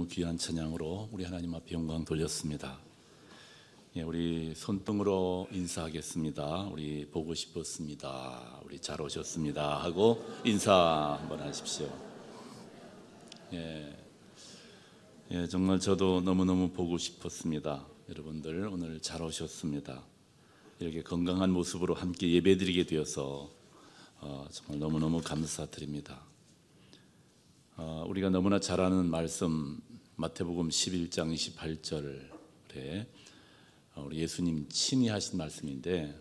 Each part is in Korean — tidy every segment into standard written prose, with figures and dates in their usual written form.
너무 귀한 찬양으로 우리 하나님 앞에 영광 돌렸습니다. 우리 손등으로 인사하겠습니다. 우리 보고 싶었습니다. 우리 잘 오셨습니다 하고 인사 한번 하십시오. 정말 저도 너무너무 보고 싶었습니다. 여러분들 오늘 잘 오셨습니다. 이렇게 건강한 모습으로 함께 예배드리게 되어서 정말 너무너무 감사드립니다. 우리가 너무나 잘 아는 말씀 마태복음 11장 28절에 우리 예수님 친히 하신 말씀인데,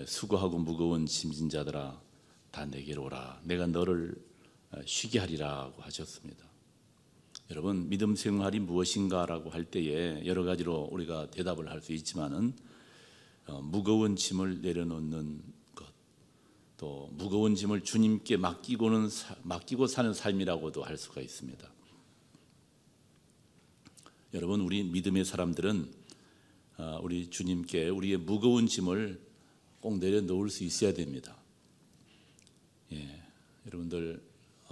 수고하고 무거운 짐진 자들아 다 내게로 오라, 내가 너를 쉬게 하리라고 하셨습니다. 여러분, 믿음 생활이 무엇인가라고 할 때에 여러 가지로 우리가 대답을 할 수 있지만은 무거운 짐을 내려놓는 것, 또 무거운 짐을 주님께 맡기고 사는 삶이라고도 할 수가 있습니다. 여러분, 우리 믿음의 사람들은 우리 주님께 우리의 무거운 짐을 꼭 내려놓을 수 있어야 됩니다. 여러분들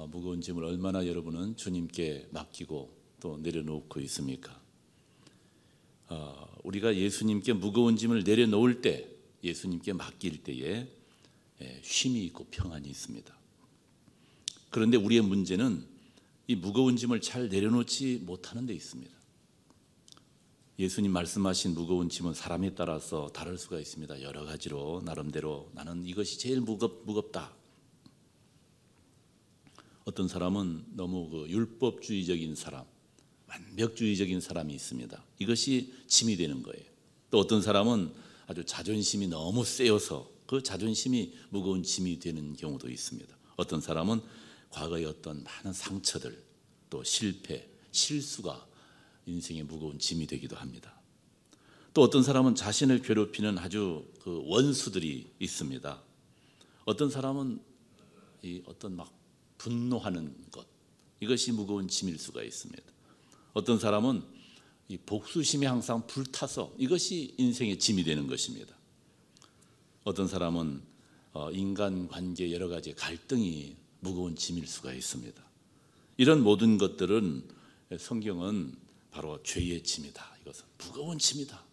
무거운 짐을 얼마나 여러분은 주님께 맡기고 또 내려놓고 있습니까? 우리가 예수님께 무거운 짐을 내려놓을 때, 예수님께 맡길 때에 쉼이 있고 평안이 있습니다. 그런데 우리의 문제는 이 무거운 짐을 잘 내려놓지 못하는 데 있습니다. 예수님 말씀하신 무거운 짐은 사람에 따라서 다를 수가 있습니다. 여러 가지로 나름대로 나는 이것이 제일 무겁다. 어떤 사람은 너무 율법주의적인 사람, 완벽주의적인 사람이 있습니다. 이것이 짐이 되는 거예요. 또 어떤 사람은 아주 자존심이 너무 세어서 그 자존심이 무거운 짐이 되는 경우도 있습니다. 어떤 사람은 과거의 어떤 많은 상처들, 또 실패, 실수가 인생의 무거운 짐이 되기도 합니다. 또 어떤 사람은 자신을 괴롭히는 아주 원수들이 있습니다. 어떤 사람은 어떤 분노하는 것, 이것이 무거운 짐일 수가 있습니다. 어떤 사람은 이 복수심이 항상 불타서 이것이 인생의 짐이 되는 것입니다. 어떤 사람은 인간관계 여러 가지 갈등이 무거운 짐일 수가 있습니다. 이런 모든 것들은 성경은 바로 죄의 짐이다. 이것은 무거운 짐이다.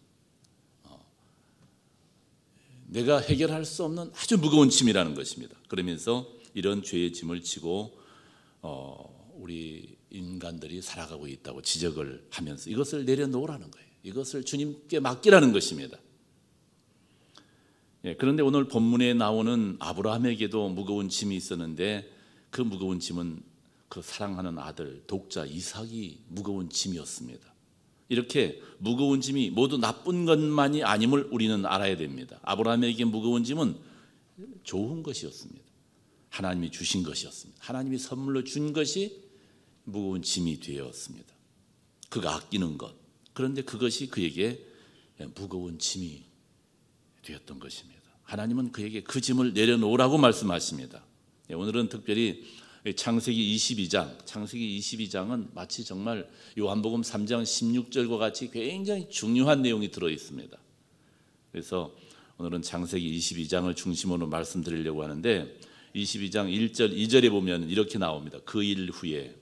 내가 해결할 수 없는 아주 무거운 짐이라는 것입니다. 그러면서 이런 죄의 짐을 지고 우리 인간들이 살아가고 있다고 지적을 하면서 이것을 내려놓으라는 거예요. 이것을 주님께 맡기라는 것입니다. 그런데 오늘 본문에 나오는 아브라함에게도 무거운 짐이 있었는데, 그 무거운 짐은 그 사랑하는 아들 독자 이삭이 무거운 짐이었습니다. 이렇게 무거운 짐이 모두 나쁜 것만이 아님을 우리는 알아야 됩니다. 아브라함에게 무거운 짐은 좋은 것이었습니다. 하나님이 주신 것이었습니다. 하나님이 선물로 준 것이 무거운 짐이 되었습니다. 그가 아끼는 것, 그런데 그것이 그에게 무거운 짐이 되었던 것입니다. 하나님은 그에게 그 짐을 내려놓으라고 말씀하십니다. 오늘은 특별히 창세기 22장은 마치 정말 요한복음 3장 16절과 같이 굉장히 중요한 내용이 들어있습니다. 그래서 오늘은 창세기 22장을 중심으로 말씀드리려고 하는데, 22장 1절 2절에 보면 이렇게 나옵니다. 그 일 후에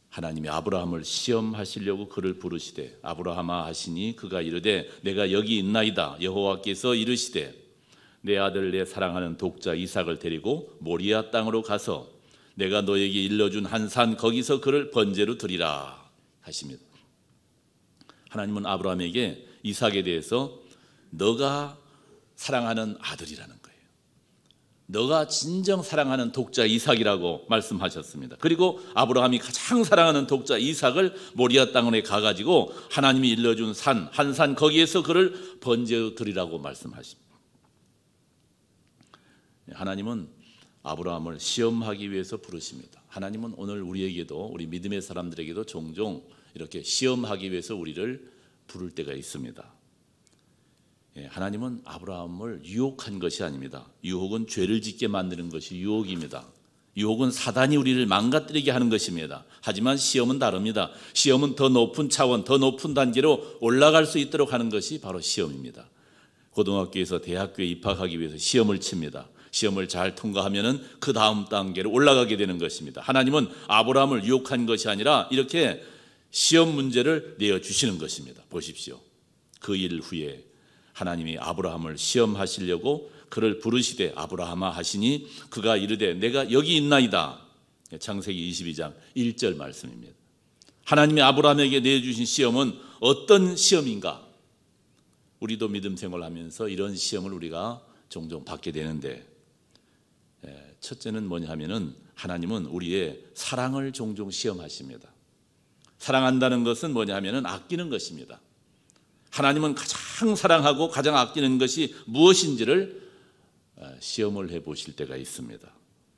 하나님이 아브라함을 시험하시려고 그를 부르시되 아브라함아 하시니 그가 이르되 내가 여기 있나이다. 여호와께서 이르시되 내 아들 내 사랑하는 독자 이삭을 데리고 모리아 땅으로 가서 내가 너에게 일러준 한 산 거기서 그를 번제로 드리라 하십니다. 하나님은 아브라함에게 이삭에 대해서 너가 사랑하는 아들이라는 거예요. 너가 진정 사랑하는 독자 이삭이라고 말씀하셨습니다. 그리고 아브라함이 가장 사랑하는 독자 이삭을 모리아 땅에 가가지고 하나님이 일러준 한 산 거기에서 그를 번제로 드리라고 말씀하십니다. 하나님은 아브라함을 시험하기 위해서 부르십니다. 하나님은 오늘 우리에게도, 우리 믿음의 사람들에게도 종종 이렇게 시험하기 위해서 우리를 부를 때가 있습니다. 하나님은 아브라함을 유혹한 것이 아닙니다. 유혹은 죄를 짓게 만드는 것이 유혹입니다. 유혹은 사단이 우리를 망가뜨리게 하는 것입니다. 하지만 시험은 다릅니다. 시험은 더 높은 차원, 더 높은 단계로 올라갈 수 있도록 하는 것이 바로 시험입니다. 고등학교에서 대학교에 입학하기 위해서 시험을 칩니다. 시험을 잘 통과하면은 그 다음 단계로 올라가게 되는 것입니다. 하나님은 아브라함을 유혹한 것이 아니라 이렇게 시험 문제를 내어주시는 것입니다. 보십시오. 그 일 후에 하나님이 아브라함을 시험하시려고 그를 부르시되 아브라함아 하시니 그가 이르되 내가 여기 있나이다. 창세기 22장 1절 말씀입니다. 하나님이 아브라함에게 내주신 시험은 어떤 시험인가? 우리도 믿음 생활하면서 이런 시험을 우리가 종종 받게 되는데, 첫째는 뭐냐 하면은 하나님은 우리의 사랑을 종종 시험하십니다. 사랑한다는 것은 뭐냐 하면은 아끼는 것입니다. 하나님은 가장 사랑하고 가장 아끼는 것이 무엇인지를 시험을 해보실 때가 있습니다.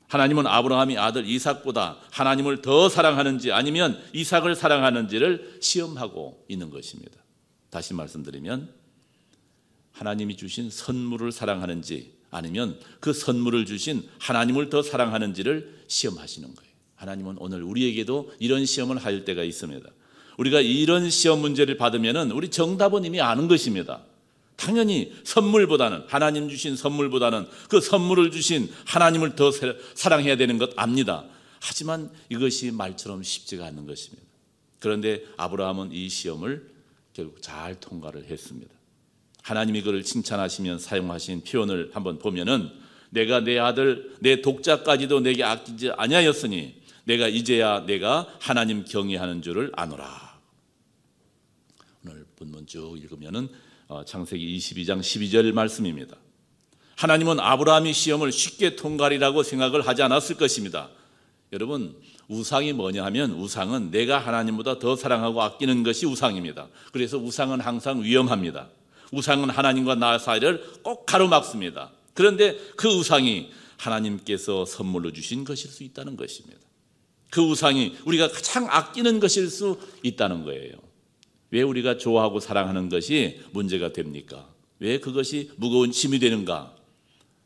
하나님은 아브라함이 아들 이삭보다 하나님을 더 사랑하는지 아니면 이삭을 사랑하는지를 시험하고 있는 것입니다. 다시 말씀드리면 하나님이 주신 선물을 사랑하는지 아니면 그 선물을 주신 하나님을 더 사랑하는지를 시험하시는 거예요. 하나님은 오늘 우리에게도 이런 시험을 할 때가 있습니다. 우리가 이런 시험 문제를 받으면 우리 정답은 이미 아는 것입니다. 당연히 선물보다는, 하나님 주신 선물보다는 그 선물을 주신 하나님을 더 사랑해야 되는 것 압니다. 하지만 이것이 말처럼 쉽지가 않는 것입니다. 그런데 아브라함은 이 시험을 결국 잘 통과를 했습니다. 하나님이 그를 칭찬하시면 사용하신 표현을 한번 보면은 내가 내 아들 내 독자까지도 내게 아끼지 아니하였으니 내가 이제야 내가 하나님 경외하는 줄을 아노라. 오늘 본문 쭉 읽으면은 창세기 22장 12절 말씀입니다. 하나님은 아브라함이 시험을 쉽게 통과하리라고 생각을 하지 않았을 것입니다. 여러분, 우상이 뭐냐 하면 우상은 내가 하나님보다 더 사랑하고 아끼는 것이 우상입니다. 그래서 우상은 항상 위험합니다. 우상은 하나님과 나 사이를 꼭 가로막습니다. 그런데 그 우상이 하나님께서 선물로 주신 것일 수 있다는 것입니다. 그 우상이 우리가 가장 아끼는 것일 수 있다는 거예요. 왜 우리가 좋아하고 사랑하는 것이 문제가 됩니까? 왜 그것이 무거운 짐이 되는가?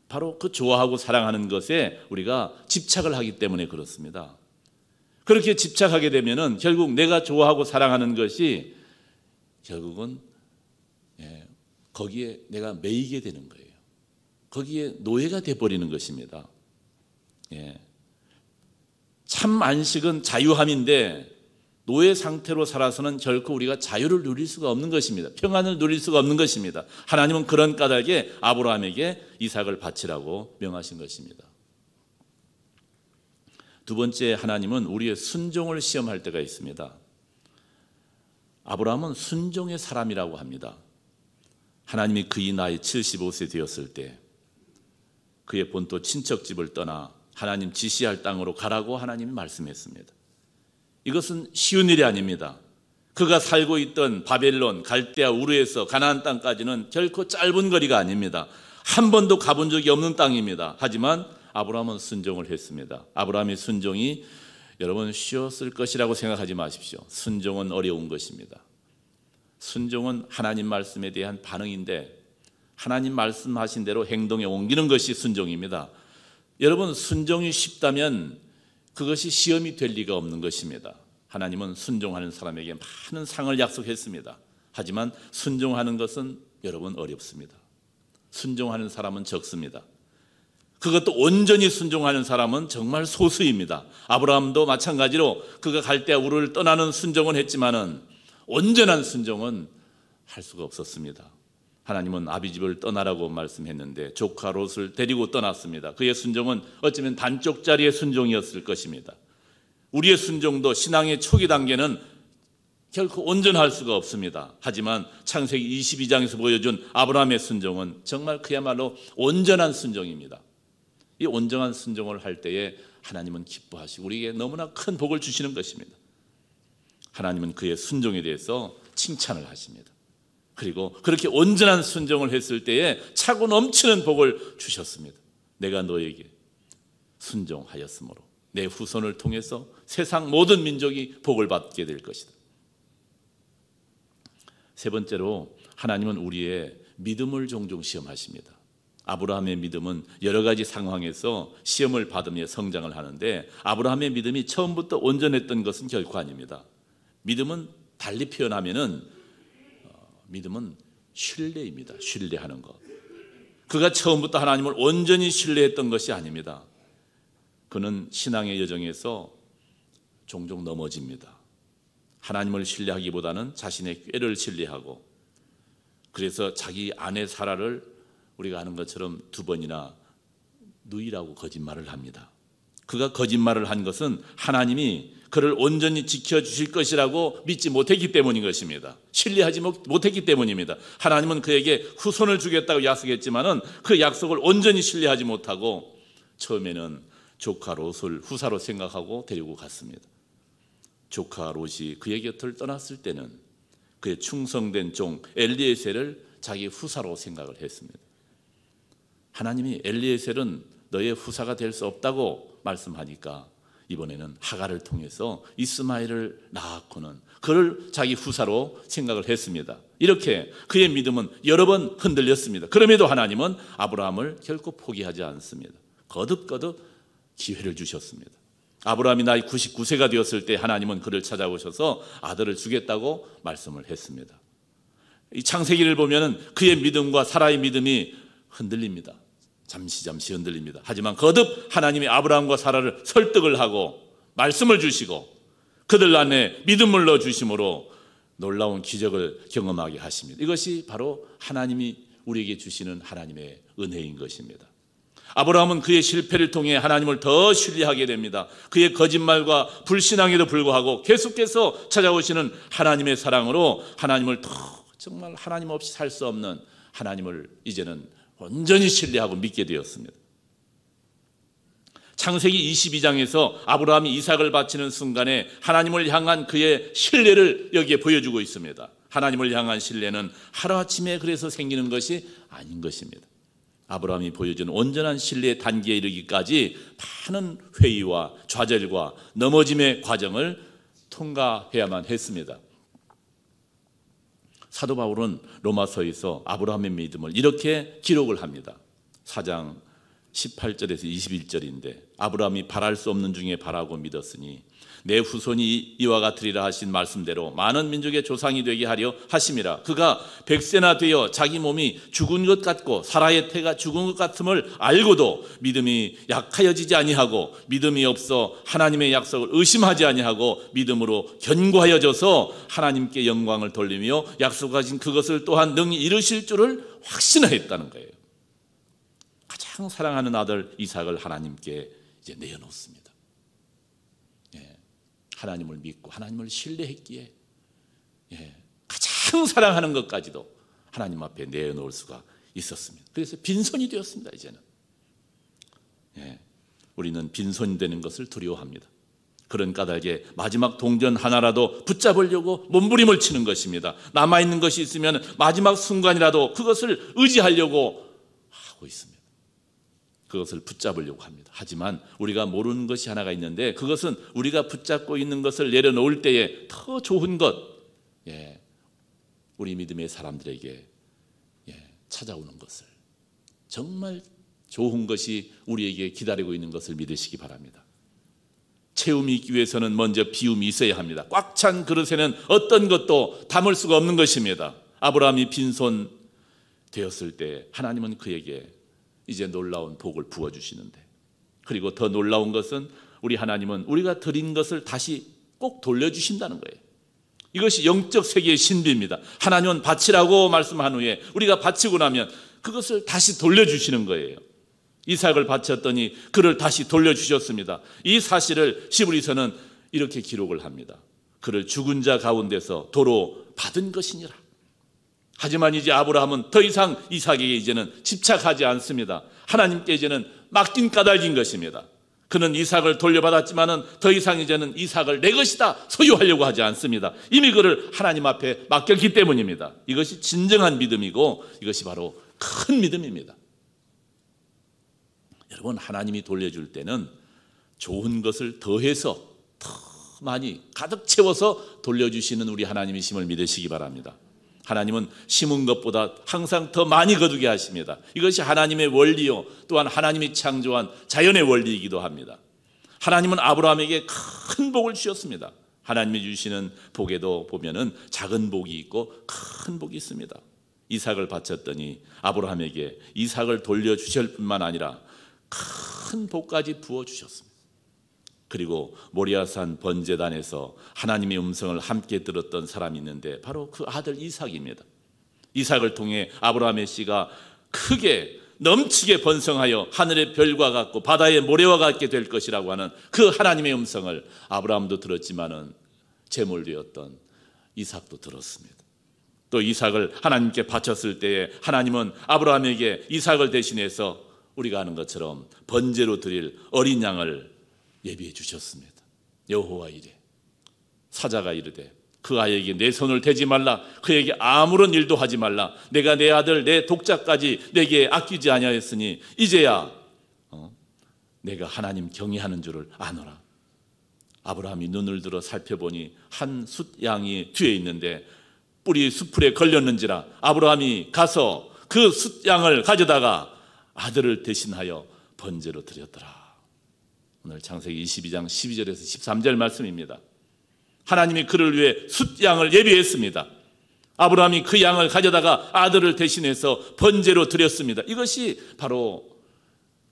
바로 그 좋아하고 사랑하는 것에 우리가 집착을 하기 때문에 그렇습니다. 그렇게 집착하게 되면은 결국 내가 좋아하고 사랑하는 것이 결국은 거기에 내가 매이게 되는 거예요. 거기에 노예가 돼버리는 것입니다. 참 안식은 자유함인데 노예 상태로 살아서는 결코 우리가 자유를 누릴 수가 없는 것입니다. 평안을 누릴 수가 없는 것입니다. 하나님은 그런 까닭에 아브라함에게 이삭을 바치라고 명하신 것입니다. 두 번째, 하나님은 우리의 순종을 시험할 때가 있습니다. 아브라함은 순종의 사람이라고 합니다. 하나님이 그의 나이 75세 되었을 때 그의 본토 친척집을 떠나 하나님 지시할 땅으로 가라고 하나님이 말씀했습니다. 이것은 쉬운 일이 아닙니다. 그가 살고 있던 바벨론, 갈대아, 우르에서 가나안 땅까지는 결코 짧은 거리가 아닙니다. 한 번도 가본 적이 없는 땅입니다. 하지만 아브라함은 순종을 했습니다. 아브라함의 순종이 여러분 쉬웠을 것이라고 생각하지 마십시오. 순종은 어려운 것입니다. 순종은 하나님 말씀에 대한 반응인데 하나님 말씀하신 대로 행동에 옮기는 것이 순종입니다. 여러분, 순종이 쉽다면 그것이 시험이 될 리가 없는 것입니다. 하나님은 순종하는 사람에게 많은 상을 약속했습니다. 하지만 순종하는 것은 여러분 어렵습니다. 순종하는 사람은 적습니다. 그것도 온전히 순종하는 사람은 정말 소수입니다. 아브라함도 마찬가지로 그가 갈대아 우르를 떠나는 순종은 했지만은 온전한 순종은 할 수가 없었습니다. 하나님은 아비집을 떠나라고 말씀했는데 조카 롯을 데리고 떠났습니다. 그의 순종은 어쩌면 반쪽짜리의 순종이었을 것입니다. 우리의 순종도 신앙의 초기 단계는 결코 온전할 수가 없습니다. 하지만 창세기 22장에서 보여준 아브라함의 순종은 정말 그야말로 온전한 순종입니다. 이 온전한 순종을 할 때에 하나님은 기뻐하시고 우리에게 너무나 큰 복을 주시는 것입니다. 하나님은 그의 순종에 대해서 칭찬을 하십니다. 그리고 그렇게 온전한 순종을 했을 때에 차고 넘치는 복을 주셨습니다. 내가 너에게 순종하였으므로 내 후손을 통해서 세상 모든 민족이 복을 받게 될 것이다. 세 번째로 하나님은 우리의 믿음을 종종 시험하십니다. 아브라함의 믿음은 여러 가지 상황에서 시험을 받으며 성장을 하는데 아브라함의 믿음이 처음부터 온전했던 것은 결코 아닙니다. 믿음은 달리 표현하면은 믿음은 신뢰입니다. 신뢰하는 것. 그가 처음부터 하나님을 온전히 신뢰했던 것이 아닙니다. 그는 신앙의 여정에서 종종 넘어집니다. 하나님을 신뢰하기보다는 자신의 꾀를 신뢰하고, 그래서 자기 아내 사라를 우리가 아는 것처럼 2번이나 누이라고 거짓말을 합니다. 그가 거짓말을 한 것은 하나님이 그를 온전히 지켜주실 것이라고 믿지 못했기 때문인 것입니다. 신뢰하지 못했기 때문입니다. 하나님은 그에게 후손을 주겠다고 약속했지만은 그 약속을 온전히 신뢰하지 못하고 처음에는 조카 롯을 후사로 생각하고 데리고 갔습니다. 조카 롯이 그의 곁을 떠났을 때는 그의 충성된 종 엘리에셀을 자기 후사로 생각을 했습니다. 하나님이 엘리에셀은 너의 후사가 될 수 없다고 말씀하니까 이번에는 하갈을 통해서 이스마엘을 낳았고는 그를 자기 후사로 생각을 했습니다. 이렇게 그의 믿음은 여러 번 흔들렸습니다. 그럼에도 하나님은 아브라함을 결코 포기하지 않습니다. 거듭거듭 기회를 주셨습니다. 아브라함이 나이 99세가 되었을 때 하나님은 그를 찾아오셔서 아들을 주겠다고 말씀을 했습니다. 이 창세기를 보면 그의 믿음과 사라의 믿음이 흔들립니다. 잠시 흔들립니다. 하지만 거듭 하나님이 아브라함과 사라를 설득을 하고 말씀을 주시고 그들 안에 믿음을 넣어주심으로 놀라운 기적을 경험하게 하십니다. 이것이 바로 하나님이 우리에게 주시는 하나님의 은혜인 것입니다. 아브라함은 그의 실패를 통해 하나님을 더 신뢰하게 됩니다. 그의 거짓말과 불신앙에도 불구하고 계속해서 찾아오시는 하나님의 사랑으로 하나님을 더 정말 하나님 없이 살 수 없는 하나님을 이제는 온전히 신뢰하고 믿게 되었습니다. 창세기 22장에서 아브라함이 이삭을 바치는 순간에 하나님을 향한 그의 신뢰를 여기에 보여주고 있습니다. 하나님을 향한 신뢰는 하루아침에 그래서 생기는 것이 아닌 것입니다. 아브라함이 보여준 온전한 신뢰의 단계에 이르기까지 많은 회의와 좌절과 넘어짐의 과정을 통과해야만 했습니다. 사도 바울은 로마서에서 아브라함의 믿음을 이렇게 기록을 합니다. 4장 18절에서 21절인데 아브라함이 바랄 수 없는 중에 바라고 믿었으니 내 후손이 이와 같으리라 하신 말씀대로 많은 민족의 조상이 되게 하려 하심이라. 그가 100세나 되어 자기 몸이 죽은 것 같고 사라의 태가 죽은 것 같음을 알고도 믿음이 약하여지지 아니하고 믿음이 없어 하나님의 약속을 의심하지 아니하고 믿음으로 견고하여져서 하나님께 영광을 돌리며 약속하신 그것을 또한 능히 이루실 줄을 확신하였다는 거예요. 가장 사랑하는 아들 이삭을 하나님께 이제 내어놓습니다. 하나님을 믿고 하나님을 신뢰했기에 가장 사랑하는 것까지도 하나님 앞에 내어놓을 수가 있었습니다. 그래서 빈손이 되었습니다. 이제는 우리는 빈손이 되는 것을 두려워합니다. 그런 까닭에 마지막 동전 하나라도 붙잡으려고 몸부림을 치는 것입니다. 남아있는 것이 있으면 마지막 순간이라도 그것을 의지하려고 하고 있습니다. 그것을 붙잡으려고 합니다. 하지만 우리가 모르는 것이 하나가 있는데 그것은 우리가 붙잡고 있는 것을 내려놓을 때에 더 좋은 것, 우리 믿음의 사람들에게 찾아오는 것을, 정말 좋은 것이 우리에게 기다리고 있는 것을 믿으시기 바랍니다. 채움이 있기 위해서는 먼저 비움이 있어야 합니다. 꽉 찬 그릇에는 어떤 것도 담을 수가 없는 것입니다. 아브라함이 빈손 되었을 때 하나님은 그에게 이제 놀라운 복을 부어주시는데, 그리고 더 놀라운 것은 우리 하나님은 우리가 드린 것을 다시 꼭 돌려주신다는 거예요. 이것이 영적 세계의 신비입니다. 하나님은 바치라고 말씀한 후에 우리가 바치고 나면 그것을 다시 돌려주시는 거예요. 이삭을 바쳤더니 그를 다시 돌려주셨습니다. 이 사실을 시브리서는 이렇게 기록을 합니다. 그를 죽은 자 가운데서 도로 받은 것이니라. 하지만 이제 아브라함은 더 이상 이삭에게 이제는 집착하지 않습니다. 하나님께 이제는 맡긴 까닭인 것입니다. 그는 이삭을 돌려받았지만은 더 이상 이제는 이삭을 내 것이다 소유하려고 하지 않습니다. 이미 그를 하나님 앞에 맡겼기 때문입니다. 이것이 진정한 믿음이고 이것이 바로 큰 믿음입니다. 여러분, 하나님이 돌려줄 때는 좋은 것을 더해서 더 많이 가득 채워서 돌려주시는 우리 하나님이심을 믿으시기 바랍니다. 하나님은 심은 것보다 항상 더 많이 거두게 하십니다. 이것이 하나님의 원리요, 또한 하나님이 창조한 자연의 원리이기도 합니다. 하나님은 아브라함에게 큰 복을 주셨습니다. 하나님이 주시는 복에도 보면은 작은 복이 있고 큰 복이 있습니다. 이삭을 바쳤더니 아브라함에게 이삭을 돌려주실 뿐만 아니라 큰 복까지 부어주셨습니다. 그리고 모리아산 번제단에서 하나님의 음성을 함께 들었던 사람이 있는데 바로 그 아들 이삭입니다. 이삭을 통해 아브라함의 씨가 크게 넘치게 번성하여 하늘의 별과 같고 바다의 모래와 같게 될 것이라고 하는 그 하나님의 음성을 아브라함도 들었지만은 제물되었던 이삭도 들었습니다. 또 이삭을 하나님께 바쳤을 때에 하나님은 아브라함에게 이삭을 대신해서 우리가 아는 것처럼 번제로 드릴 어린 양을 예비해 주셨습니다. 여호와 이래 사자가 이르되 그 아이에게 내 손을 대지 말라, 그에게 아무런 일도 하지 말라. 내가 내 아들 내 독자까지 내게 아끼지 아니하였으니 이제야 내가 하나님 경외하는 줄을 아노라. 아브라함이 눈을 들어 살펴보니 한 숫양이 뒤에 있는데 뿔이 수풀에 걸렸는지라 아브라함이 가서 그 숫양을 가져다가 아들을 대신하여 번제로 드렸더라. 오늘 창세기 22장 12절에서 13절 말씀입니다. 하나님이 그를 위해 숫양을 예비했습니다. 아브라함이 그 양을 가져다가 아들을 대신해서 번제로 드렸습니다. 이것이 바로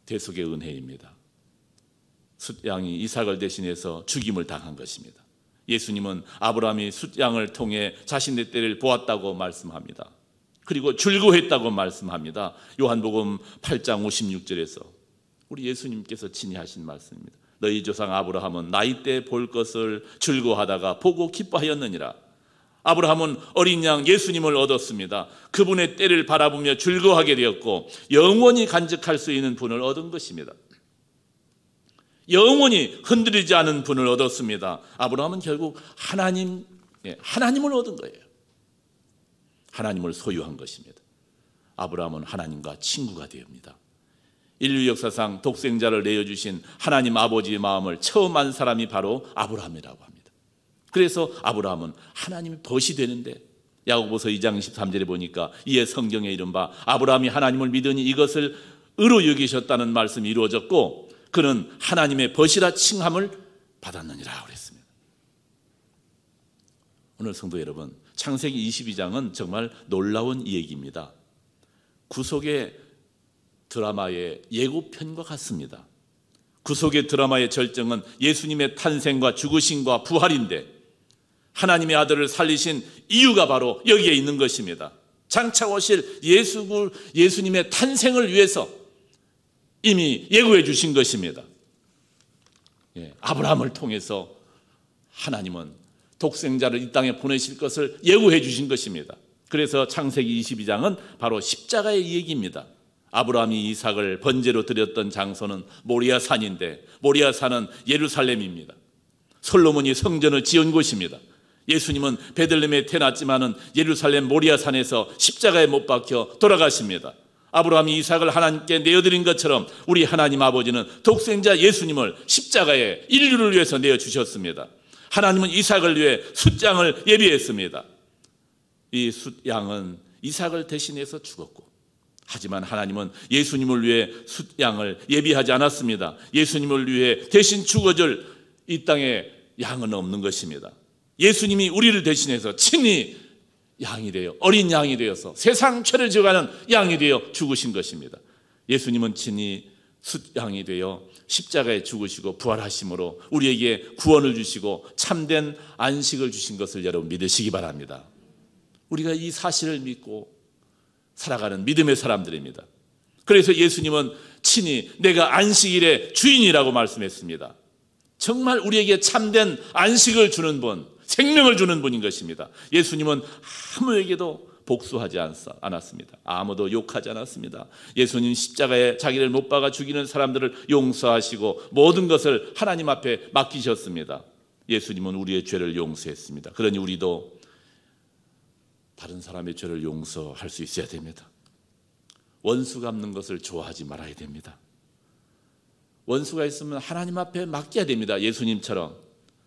대속의 은혜입니다. 숫양이 이삭을 대신해서 죽임을 당한 것입니다. 예수님은 아브라함이 숫양을 통해 자신의 때를 보았다고 말씀합니다. 그리고 즐거워했다고 말씀합니다. 요한복음 8장 56절에서 우리 예수님께서 친히 하신 말씀입니다. 너희 조상 아브라함은 나이 때 볼 것을 즐거워하다가 보고 기뻐하였느니라. 아브라함은 어린 양 예수님을 얻었습니다. 그분의 때를 바라보며 즐거워하게 되었고 영원히 간직할 수 있는 분을 얻은 것입니다. 영원히 흔들리지 않은 분을 얻었습니다. 아브라함은 결국 하나님을 얻은 거예요. 하나님을 소유한 것입니다. 아브라함은 하나님과 친구가 되옵니다. 인류 역사상 독생자를 내어주신 하나님 아버지의 마음을 처음 한 사람이 바로 아브라함이라고 합니다. 그래서 아브라함은 하나님의 벗이 되는데 야고보서 2장 13절에 보니까 이에 성경에 이른바 아브라함이 하나님을 믿으니 이것을 의로 여기셨다는 말씀이 이루어졌고 그는 하나님의 벗이라 칭함을 받았느니라 그랬습니다. 오늘 성도 여러분, 창세기 22장은 정말 놀라운 이야기입니다. 구속의 드라마의 예고편과 같습니다. 구속의 드라마의 절정은 예수님의 탄생과 죽으심과 부활인데 하나님의 아들을 살리신 이유가 바로 여기에 있는 것입니다. 장차 오실 예수님의 탄생을 위해서 이미 예고해 주신 것입니다. 아브라함을 통해서 하나님은 독생자를 이 땅에 보내실 것을 예고해 주신 것입니다. 그래서 창세기 22장은 바로 십자가의 얘기입니다. 아브라함이 이삭을 번제로 드렸던 장소는 모리아산인데 모리아산은 예루살렘입니다. 솔로몬이 성전을 지은 곳입니다. 예수님은 베들레헴에 태어났지만은 예루살렘 모리아산에서 십자가에 못 박혀 돌아가십니다. 아브라함이 이삭을 하나님께 내어드린 것처럼 우리 하나님 아버지는 독생자 예수님을 십자가에 인류를 위해서 내어주셨습니다. 하나님은 이삭을 위해 숫양을 예비했습니다. 이 숫양은 이삭을 대신해서 죽었고 하지만 하나님은 예수님을 위해 숫양을 예비하지 않았습니다. 예수님을 위해 대신 죽어줄 이 땅에 양은 없는 것입니다. 예수님이 우리를 대신해서 친히 양이 되어 어린 양이 되어서 세상 죄를 지어가는 양이 되어 죽으신 것입니다. 예수님은 친히 숫양이 되어 십자가에 죽으시고 부활하심으로 우리에게 구원을 주시고 참된 안식을 주신 것을 여러분 믿으시기 바랍니다. 우리가 이 사실을 믿고 살아가는 믿음의 사람들입니다. 그래서 예수님은 친히 내가 안식일의 주인이라고 말씀했습니다. 정말 우리에게 참된 안식을 주는 분, 생명을 주는 분인 것입니다. 예수님은 아무에게도 복수하지 않았습니다. 아무도 욕하지 않았습니다. 예수님 십자가에 자기를 못 박아 죽이는 사람들을 용서하시고 모든 것을 하나님 앞에 맡기셨습니다. 예수님은 우리의 죄를 용서했습니다. 그러니 우리도 다른 사람의 죄를 용서할 수 있어야 됩니다. 원수 갚는 것을 좋아하지 말아야 됩니다. 원수가 있으면 하나님 앞에 맡겨야 됩니다. 예수님처럼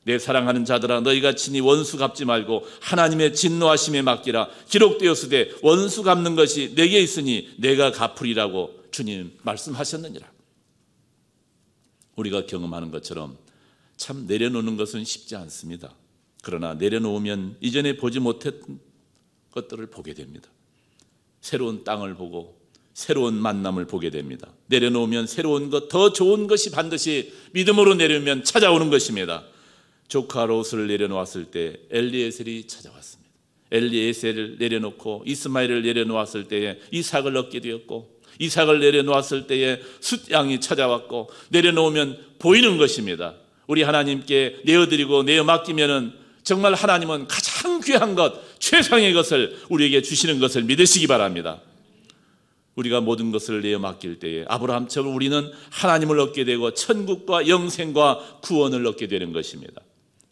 내 사랑하는 자들아 너희가 친히 원수 갚지 말고 하나님의 진노하심에 맡기라. 기록되었으되 원수 갚는 것이 내게 있으니 내가 갚으리라고 주님 말씀하셨느니라. 우리가 경험하는 것처럼 참 내려놓는 것은 쉽지 않습니다. 그러나 내려놓으면 이전에 보지 못했던 것들을 보게 됩니다. 새로운 땅을 보고 새로운 만남을 보게 됩니다. 내려놓으면 새로운 것, 더 좋은 것이 반드시 믿음으로 내려오면 찾아오는 것입니다. 조카 롯을 내려놓았을 때 엘리에셀이 찾아왔습니다. 엘리에셀을 내려놓고 이스마엘을 내려놓았을 때에 이삭을 얻게 되었고, 이삭을 내려놓았을 때에 숫양이 찾아왔고, 내려놓으면 보이는 것입니다. 우리 하나님께 내어드리고 내어 맡기면은 정말 하나님은 가장 귀한 것, 최상의 것을 우리에게 주시는 것을 믿으시기 바랍니다. 우리가 모든 것을 내어 맡길 때에 아브라함처럼 우리는 하나님을 얻게 되고 천국과 영생과 구원을 얻게 되는 것입니다.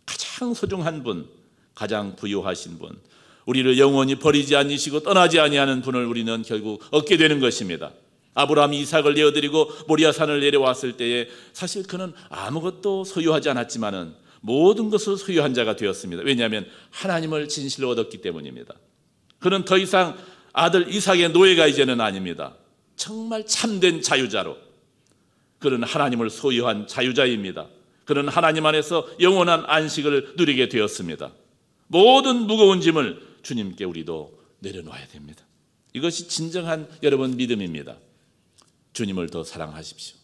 가장 소중한 분, 가장 부유하신 분, 우리를 영원히 버리지 않으시고 떠나지 아니하는 분을 우리는 결국 얻게 되는 것입니다. 아브라함이 이삭을 내어드리고 모리아산을 내려왔을 때에 사실 그는 아무것도 소유하지 않았지만은 모든 것을 소유한 자가 되었습니다. 왜냐하면 하나님을 진실로 얻었기 때문입니다. 그는 더 이상 아들 이삭의 노예가 이제는 아닙니다. 정말 참된 자유자로, 그는 하나님을 소유한 자유자입니다. 그는 하나님 안에서 영원한 안식을 누리게 되었습니다. 모든 무거운 짐을 주님께 우리도 내려놓아야 됩니다. 이것이 진정한 여러분 믿음입니다. 주님을 더 사랑하십시오.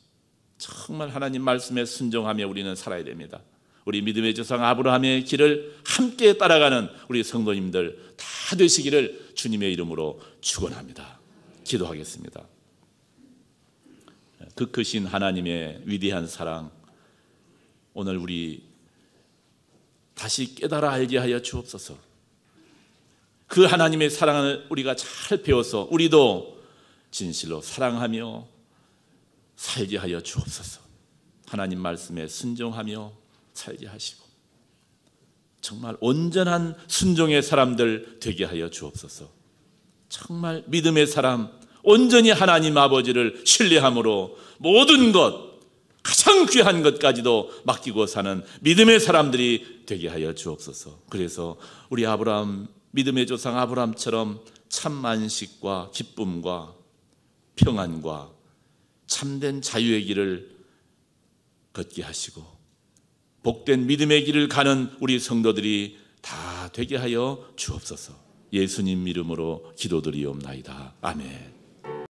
정말 하나님 말씀에 순종하며 우리는 살아야 됩니다. 우리 믿음의 조상 아브라함의 길을 함께 따라가는 우리 성도님들 다 되시기를 주님의 이름으로 축원합니다. 기도하겠습니다. 그 크신 하나님의 위대한 사랑, 오늘 우리 다시 깨달아 알게 하여 주옵소서. 그 하나님의 사랑을 우리가 잘 배워서 우리도 진실로 사랑하며 살게 하여 주옵소서. 하나님 말씀에 순종하며 살게 하시고 정말 온전한 순종의 사람들 되게 하여 주옵소서. 정말 믿음의 사람, 온전히 하나님 아버지를 신뢰함으로 모든 것, 가장 귀한 것까지도 맡기고 사는 믿음의 사람들이 되게 하여 주옵소서. 그래서 우리 아브라함, 믿음의 조상 아브라함처럼 참 안식과 기쁨과 평안과 참된 자유의 길을 걷게 하시고 복된 믿음의 길을 가는 우리 성도들이 다 되게 하여 주옵소서. 예수님 이름으로 기도드리옵나이다. 아멘.